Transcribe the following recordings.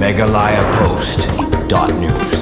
megalayapost.news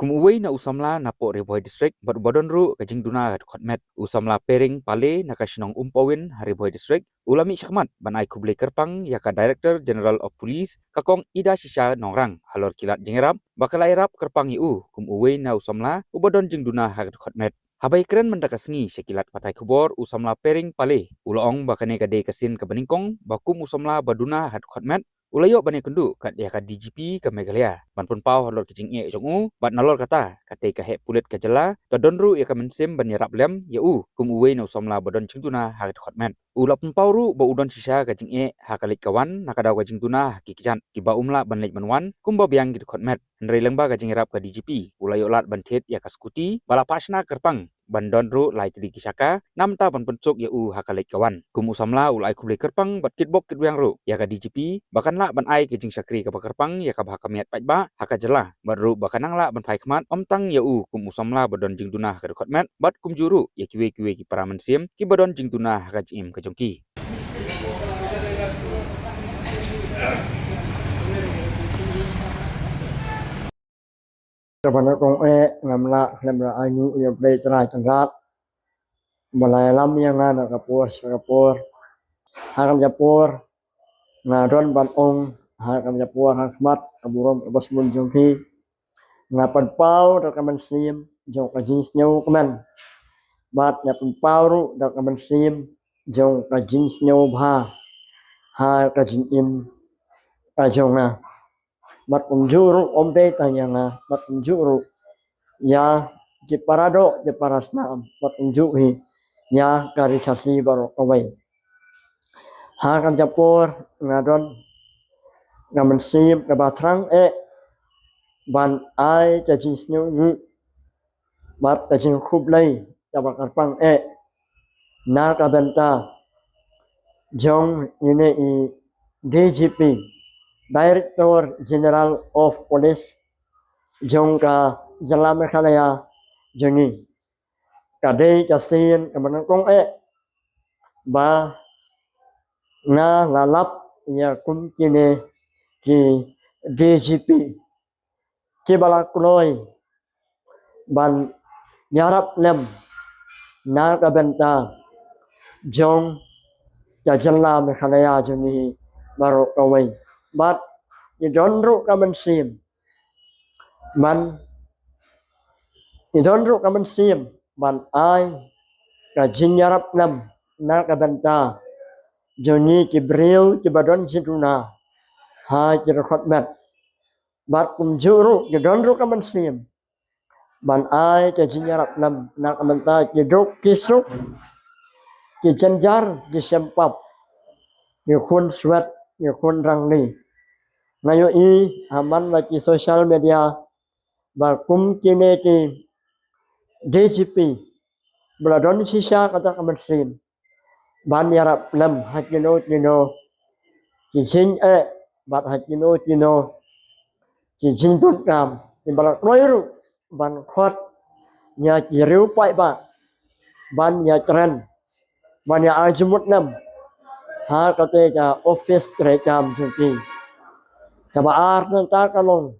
គុំអ៊ុយនៅឧសំឡាណាពោរិភ័យ district បាត់បដនរុកជីងឌូណាខតមេតឧសំឡាពេរិងប៉ាឡេណាកាស្នងពវិនរិភ័យ district ឧឡាមីឆាម៉ាត់បានអៃគុបលេករប៉ាំងយ៉ាកា director general of police កកងអ៊ីដាស៊ីសានងរ៉ាំងហឡរគីឡាត់ជីងរ៉ាប់បាក្លៃរ៉ាប់ករប៉ាំងយូគុំអ៊ុយនៅឧសំឡាឧបដនជីងឌូណាខតមេតHabai keren mendakasngi sekilat patai kubor usamla pering pale ulong bakane kade kasin kabaningkong bakum usamla baduna had khotmet ulayo bane kundu kat ya ka DGP ka Meghalaya banpun pau halor kijing e jongu bat nalor kata kate ka he pulet ka jala to donru ya ka mensim ban yarap lem ya kum uwe no usamla badon jingtuna had khotmet ulapun pauru ba udon sisa ka jing e hakalik kawan nakadaw ka jingtuna hakikijan kiba umla banlek banwan kum ba biang gid khotmet nrei lengba ka jing yarap ka DGP ulayo lat bantet ya ka skuti bala pasna kerpang bandon ru lai tri kisaka namta ban pencuk ya hakalek kawan kum usamla ulai kuble kerpang bat kitbok kitwiang ru ya ka DGP bakanla ban ai ke jing sakri ka kerpang ya ka bahakamiat pajba hakajela baru bakanangla ban phai khmat omtang ya kum usamla badon jingtuna ka khotmet bat kum juru ya kiwe ki paraman sim ki badon jingtuna ka jim ka jongki Kepada kong ngamla lemra ayu yang play cerai tenggat mulai lam yang ada kapur hakam japur ngadon ban ong hakam japur hakmat aburom bos mun jongki ngapan pau dak kaman sim jong kajing sneu keman bat ngapan pau ru dak kaman sim jong kajing sneu bha ha kajing im kajongna bat unjuru omde tanyanga bat unjuru ya jeparado jeparasnam bat unjuhi ya karikasi baro away ha kan japur ngadon ngamen sim ka batrang ban ai ta jinsnu bat ta jin khublai ta bakarpang na ka benta jong ine DGP Director General of Police jong ka Jala Meghalaya jongi kade kasin kamanangkong ba nga lalap ya kumkine ki DGP kibala kunoy ban yarap lem na kabenta jong ka Jala Meghalaya jongi baro kaway but idonru kaman sim ban ai ka jinyarap nam na kabenta joni ki breu ki badon jiduna ha ki khotmet bat kum juru ki donru kaman sim ban ai ka jinyarap nam na kabenta ki dok kisuk ki janjar ki sempap ki khun swet ki khun rangni ngayo aman lagi social media ba kum kine ki DGP bladon sisa kata kaman sim ban yarap lam hakino ki jing bat hakino ki jing tut kam ki balak noiru ban khot nya ki riu pai ba ban ya kren ban ya ajmut nam ha kate ka office rekam jengki kabar nanta kalong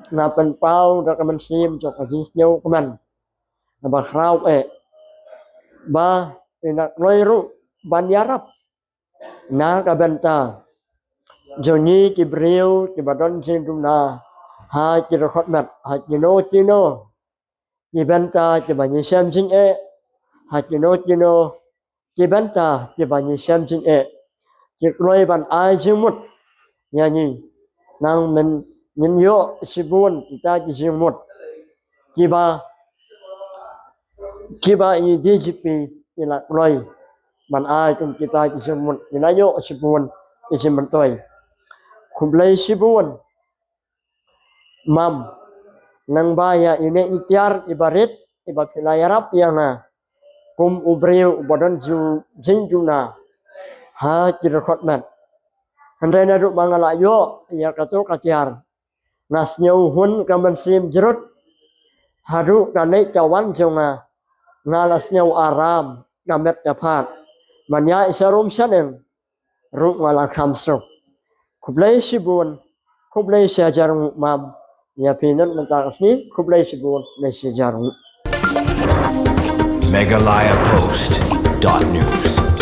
na pen pau da kaman sim jok ajisneu kaman ba khrau ba ina noiru ban yarap na ka benta joni ki breu ki badon jinduna ha ki khotmat ha kino ki benta ki bani sam jing ha kino ki benta ki bani sam jing ki kloi ban ai jimut yani nang men yo sibun kita ki jimut kiba i DGP ila kloi ban ai kum kita ki jimut inayo sibun ki jimtoy khublai sibun mam nang baya ine ityar ibarit ibapilayarap yana kum ubreu bodon jingjuna ha kirkhotmat handai na ru bangala yo ya kato katyar nasnyau hun kaman sim jerut haru kanai kawan jonga ngalasnyau aram kamet kaphat manya isarum saneng ru ngala khamsuk khublai sibun Kublai sejarah mam ya pinun mentang sini kublai sebut sejarah megalayapost.news